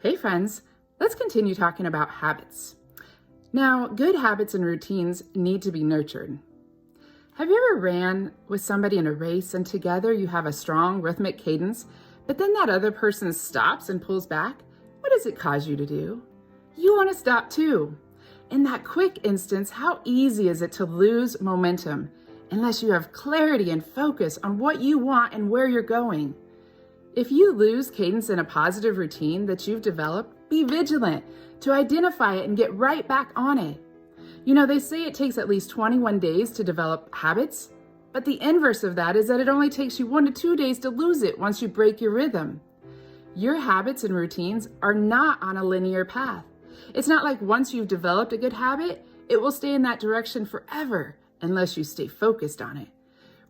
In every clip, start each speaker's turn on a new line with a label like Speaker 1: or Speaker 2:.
Speaker 1: Hey friends, let's continue talking about habits. Now, good habits and routines need to be nurtured. Have you ever ran with somebody in a race and together you have a strong rhythmic cadence, but then that other person stops and pulls back? What does it cause you to do? You want to stop too. In that quick instance, how easy is it to lose momentum unless you have clarity and focus on what you want and where you're going? If you lose cadence in a positive routine that you've developed, be vigilant to identify it and get right back on it. You know, they say it takes at least 21 days to develop habits, but the inverse of that is that it only takes you 1 to 2 days to lose it once you break your rhythm. Your habits and routines are not on a linear path. It's not like once you've developed a good habit, it will stay in that direction forever unless you stay focused on it.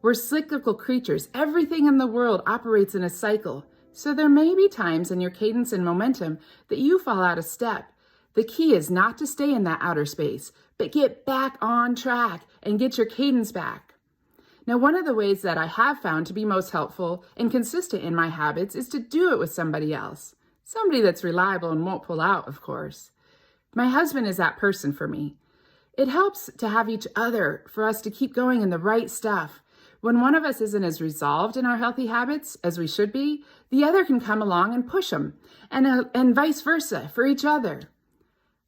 Speaker 1: We're cyclical creatures. Everything in the world operates in a cycle. So there may be times in your cadence and momentum that you fall out of step. The key is not to stay in that outer space, but get back on track and get your cadence back. Now, one of the ways that I have found to be most helpful and consistent in my habits is to do it with somebody else. Somebody that's reliable and won't pull out, of course. My husband is that person for me. It helps to have each other for us to keep going in the right stuff. When one of us isn't as resolved in our healthy habits as we should be, the other can come along and push them, and vice versa for each other.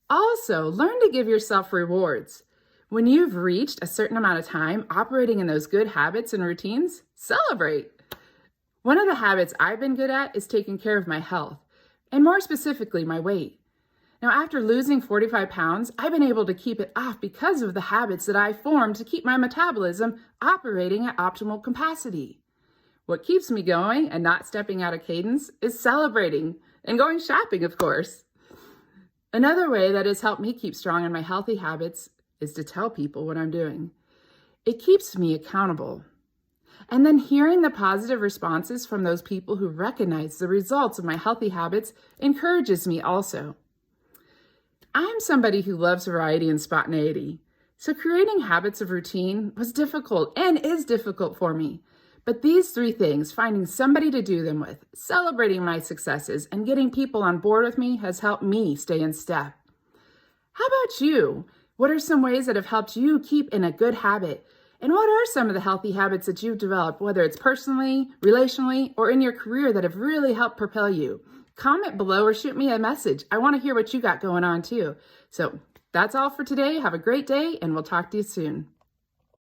Speaker 1: Also, learn to give yourself rewards. When you've reached a certain amount of time operating in those good habits and routines, celebrate. One of the habits I've been good at is taking care of my health, and more specifically, my weight. Now, after losing 45 pounds, I've been able to keep it off because of the habits that I formed to keep my metabolism operating at optimal capacity. What keeps me going and not stepping out of cadence is celebrating and going shopping, of course. Another way that has helped me keep strong in my healthy habits is to tell people what I'm doing. It keeps me accountable. And then hearing the positive responses from those people who recognize the results of my healthy habits encourages me also. I'm somebody who loves variety and spontaneity, so creating habits of routine was difficult and is difficult for me. But these 3 things, finding somebody to do them with, celebrating my successes, and getting people on board with me has helped me stay in step. How about you? What are some ways that have helped you keep in a good habit? And what are some of the healthy habits that you've developed, whether it's personally, relationally, or in your career that have really helped propel you? Comment below or shoot me a message. I want to hear what you got going on too. So that's all for today. Have a great day, and we'll talk to you soon.